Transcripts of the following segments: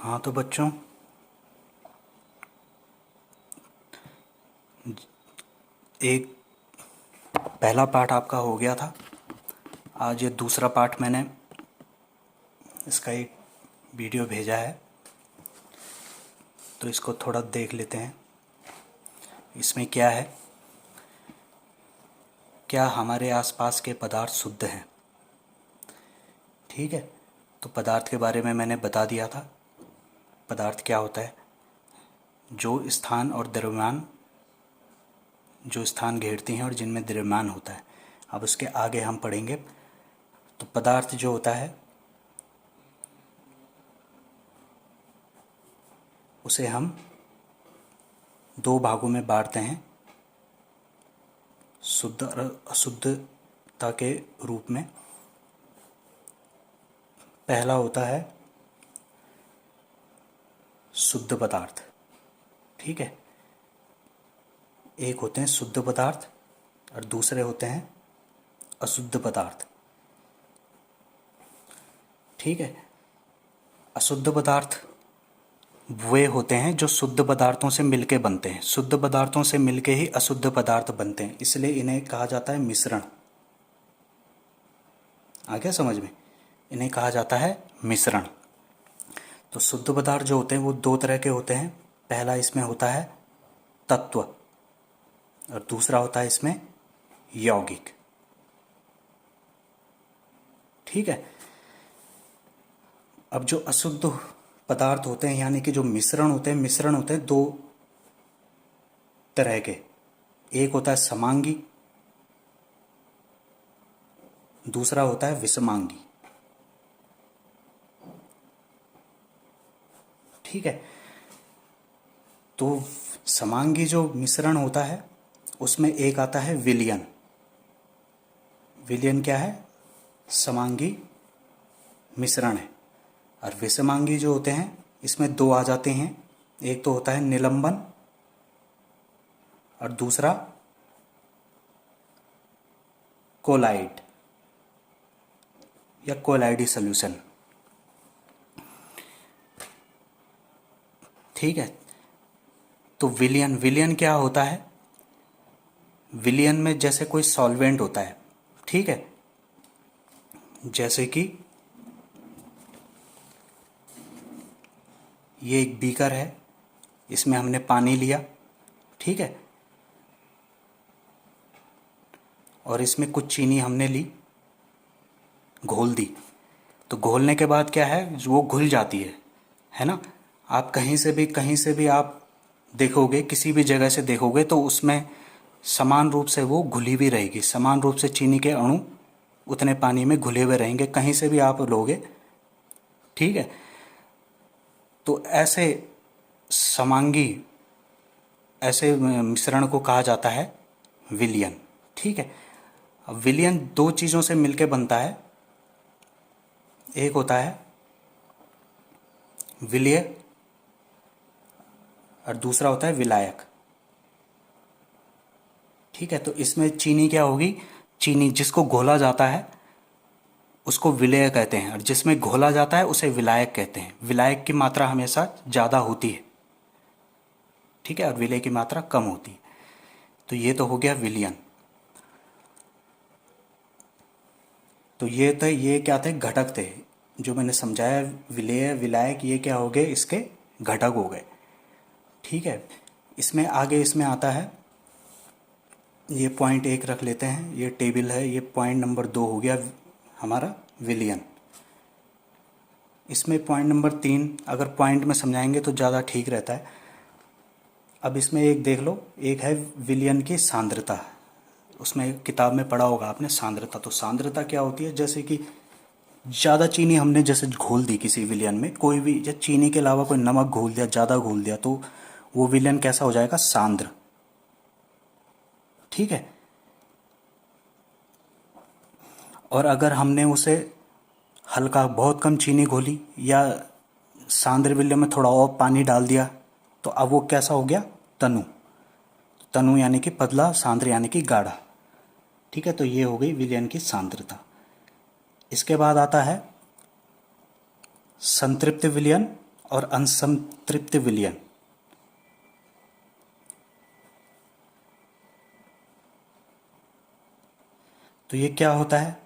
हाँ तो बच्चों, एक पहला पार्ट आपका हो गया था। आज ये दूसरा पार्ट मैंने इसका एक वीडियो भेजा है, तो इसको थोड़ा देख लेते हैं। इसमें क्या है, क्या हमारे आसपास के पदार्थ शुद्ध हैं। ठीक है, तो पदार्थ के बारे में मैंने बता दिया था। पदार्थ क्या होता है? जो स्थान और द्रव्यमान, जो स्थान घेरती हैं और जिनमें द्रव्यमान होता है। अब उसके आगे हम पढ़ेंगे। तो पदार्थ जो होता है उसे हम दो भागों में बांटते हैं, शुद्ध और अशुद्धता के रूप में। पहला होता है शुद्ध पदार्थ। ठीक है, एक होते हैं शुद्ध पदार्थ और दूसरे होते हैं अशुद्ध पदार्थ। ठीक है, अशुद्ध पदार्थ वे होते हैं जो शुद्ध पदार्थों से मिलके बनते हैं। शुद्ध पदार्थों से मिलके ही अशुद्ध पदार्थ बनते हैं, इसलिए इन्हें कहा जाता है मिश्रण। आ गया समझ में? इन्हें कहा जाता है मिश्रण। तो शुद्ध पदार्थ जो होते हैं वो दो तरह के होते हैं। पहला इसमें होता है तत्व और दूसरा होता है इसमें यौगिक। ठीक है, अब जो अशुद्ध पदार्थ होते हैं यानी कि जो मिश्रण होते हैं दो तरह के। एक होता है समांगी, दूसरा होता है विषमांगी। ठीक है, तो समांगी जो मिश्रण होता है उसमें एक आता है विलयन। विलयन क्या है? समांगी मिश्रण है। और विषमांगी जो होते हैं इसमें दो आ जाते हैं। एक तो होता है निलंबन और दूसरा कोलाइड या कोलाइडी सॉल्यूशन। ठीक है, तो विलयन क्या होता है? विलयन में जैसे कोई सॉल्वेंट होता है। ठीक है, जैसे कि ये एक बीकर है, इसमें हमने पानी लिया। ठीक है, और इसमें कुछ चीनी हमने ली, घोल दी। तो घोलने के बाद क्या है, वो घुल जाती है ना? आप कहीं से भी आप देखोगे, किसी भी जगह से देखोगे तो उसमें समान रूप से वो घुली हुई रहेगी। समान रूप से चीनी के अणु उतने पानी में घुले हुए रहेंगे, कहीं से भी आप लोगे। ठीक है, तो ऐसे समांगी, ऐसे मिश्रण को कहा जाता है विलयन। ठीक है, अब विलयन दो चीज़ों से मिलकर बनता है। एक होता है विलय और दूसरा होता है विलायक। ठीक है, तो इसमें चीनी क्या होगी? चीनी जिसको घोला जाता है उसको विलय कहते हैं और जिसमें घोला जाता है उसे विलायक कहते हैं। विलायक की मात्रा हमेशा ज़्यादा होती है, ठीक है, और विलय की मात्रा कम होती है। तो ये तो हो गया विलयन। तो ये क्या थे? घटक थे जो मैंने समझाया। विलय, विलायक, ये क्या हो गए? इसके घटक हो गए। ठीक है, इसमें आगे इसमें आता है, ये पॉइंट 1 रख लेते हैं, ये टेबल है। ये पॉइंट नंबर 2 हो गया हमारा विलयन। इसमें पॉइंट नंबर 3 अगर पॉइंट में समझाएंगे तो ज़्यादा ठीक रहता है। अब इसमें एक देख लो, एक है विलयन की सांद्रता। उसमें किताब में पढ़ा होगा आपने सांद्रता। तो सांद्रता क्या होती है? जैसे कि ज़्यादा चीनी हमने जैसे घोल दी किसी विलयन में, कोई भी, या चीनी के अलावा कोई नमक घोल दिया, ज़्यादा घोल दिया, तो वो विलयन कैसा हो जाएगा? सांद्र। ठीक है, और अगर हमने उसे हल्का, बहुत कम चीनी घोली या सांद्र विलयन में थोड़ा और पानी डाल दिया, तो अब वो कैसा हो गया? तनु। तनु यानी कि पतला, सांद्र यानी कि गाढ़ा। ठीक है, तो ये हो गई विलयन की सांद्रता। इसके बाद आता है संतृप्त विलयन और असंतृप्त विलयन। तो ये क्या होता है?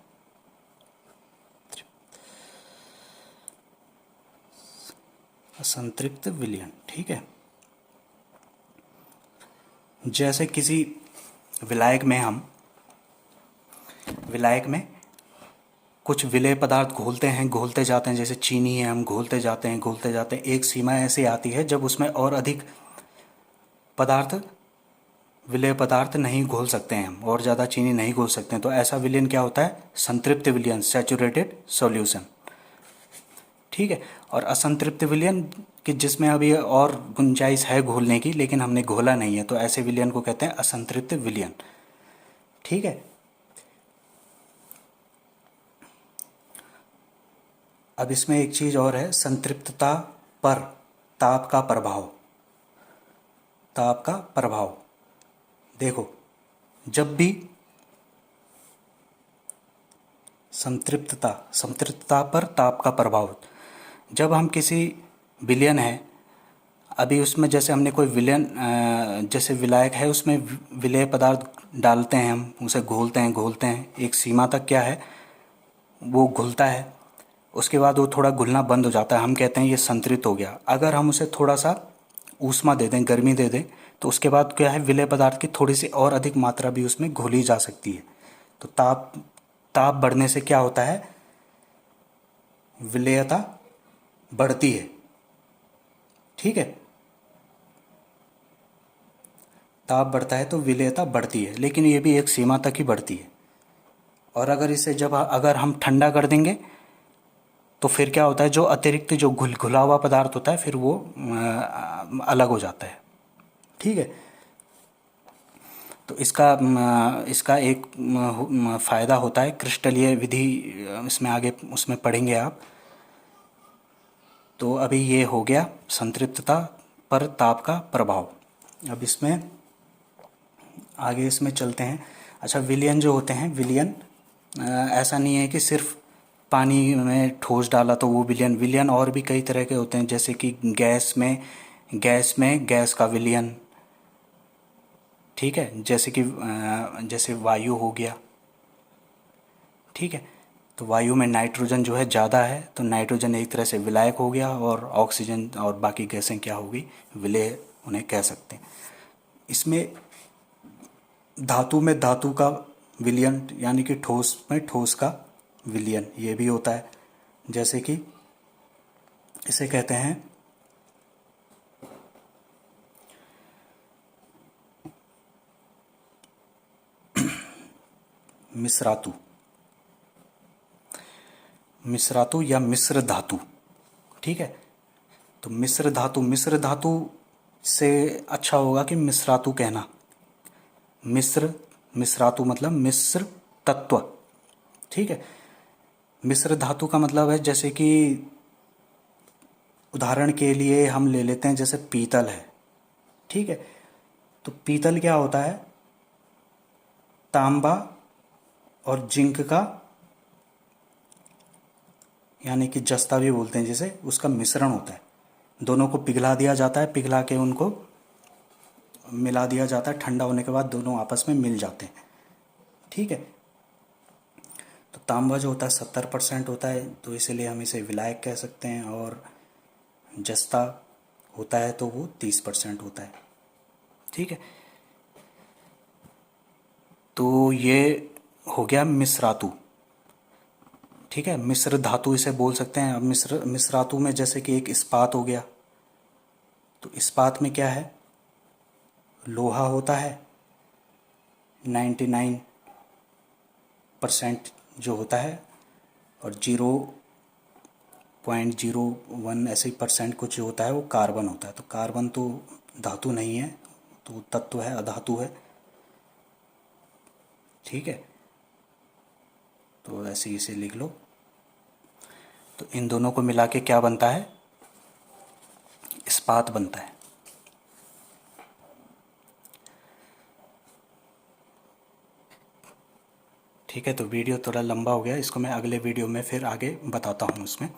असंतृप्त विलयन। ठीक है, जैसे किसी विलायक में कुछ विलेय पदार्थ घोलते जाते हैं, जैसे चीनी है, हम घोलते जाते हैं, एक सीमा ऐसी आती है जब उसमें और अधिक विलेय पदार्थ नहीं घोल सकते हैं, हम और ज़्यादा चीनी नहीं घोल सकते हैं, तो ऐसा विलयन क्या होता है? संतृप्त विलयन, सैचुरेटेड सॉल्यूशन। ठीक है, और असंतृप्त विलयन कि जिसमें अभी और गुंजाइश है घोलने की, लेकिन हमने घोला नहीं है, तो ऐसे विलयन को कहते हैं असंतृप्त विलयन। ठीक है, अब इसमें एक चीज और है, संतृप्तता पर ताप का प्रभाव। देखो, जब भी संतृप्तता पर ताप का प्रभाव, जब हम किसी विलयन है, अभी उसमें जैसे हमने कोई जैसे विलायक है, उसमें विलेय पदार्थ डालते हैं, हम उसे घोलते हैं, एक सीमा तक क्या है वो घुलता है, उसके बाद वो थोड़ा घुलना बंद हो जाता है, हम कहते हैं ये संतृप्त हो गया। अगर हम उसे थोड़ा सा ऊष्मा दे दें, गर्मी दे दें, तो उसके बाद क्या है, विलेय पदार्थ की थोड़ी सी और अधिक मात्रा भी उसमें घोली जा सकती है। तो ताप बढ़ने से क्या होता है? विलेयता बढ़ती है। ठीक है, ताप बढ़ता है तो विलेयता बढ़ती है, लेकिन ये भी एक सीमा तक ही बढ़ती है। और अगर हम ठंडा कर देंगे तो फिर क्या होता है, जो अतिरिक्त जो घुला हुआ पदार्थ होता है, फिर वो अलग हो जाता है। ठीक है, तो इसका एक फ़ायदा होता है, क्रिस्टलीय विधि, इसमें आगे उसमें पढ़ेंगे आप। तो अभी ये हो गया संतृप्तता पर ताप का प्रभाव। अब इसमें चलते हैं। अच्छा, विलयन जो होते हैं, ऐसा नहीं है कि सिर्फ पानी में ठोस डाला तो वो विलयन और भी कई तरह के होते हैं, जैसे कि गैस में गैस का विलयन। ठीक है, जैसे वायु हो गया। ठीक है, तो वायु में नाइट्रोजन जो है ज़्यादा है, तो नाइट्रोजन एक तरह से विलायक हो गया, और ऑक्सीजन और बाकी गैसें क्या होगी, विलेय उन्हें कह सकते हैं। इसमें धातु में धातु का विलयन, यानी कि ठोस में ठोस का विलयन, ये भी होता है। जैसे कि इसे कहते हैं मिश्रातु या मिश्र धातु। ठीक है, तो मिश्र धातु से अच्छा होगा कि मिश्रातु कहना। मिश्रातु मतलब मिश्र तत्व। ठीक है, मिश्र धातु का मतलब है, जैसे कि उदाहरण के लिए हम ले लेते हैं, जैसे पीतल है। ठीक है, तो पीतल क्या होता है, तांबा और जिंक का, यानी कि जस्ता भी बोलते हैं जिसे, उसका मिश्रण होता है। दोनों को पिघला दिया जाता है, पिघला के उनको मिला दिया जाता है, ठंडा होने के बाद दोनों आपस में मिल जाते हैं। ठीक है, तो तांबा जो होता है 70% होता है, तो इसलिए हम इसे विलायक कह सकते हैं, और जस्ता होता है तो वो 30% होता है। ठीक है, तो ये हो गया मिश्रातु। ठीक है, मिश्र धातु इसे बोल सकते हैं। अब मिश्रातु में जैसे कि एक इस्पात हो गया, तो इस्पात में क्या है, लोहा होता है 99% जो होता है, और 0.01 ऐसे % कुछ जो होता है वो कार्बन होता है। तो कार्बन तो धातु नहीं है, तो तत्व है, अधातु है। ठीक है, तो ऐसे इसे लिख लो। तो इन दोनों को मिला के क्या बनता है, इस्पात बनता है। ठीक है, तो वीडियो थोड़ा लंबा हो गया, इसको मैं अगले वीडियो में फिर आगे बताता हूँ उसमें।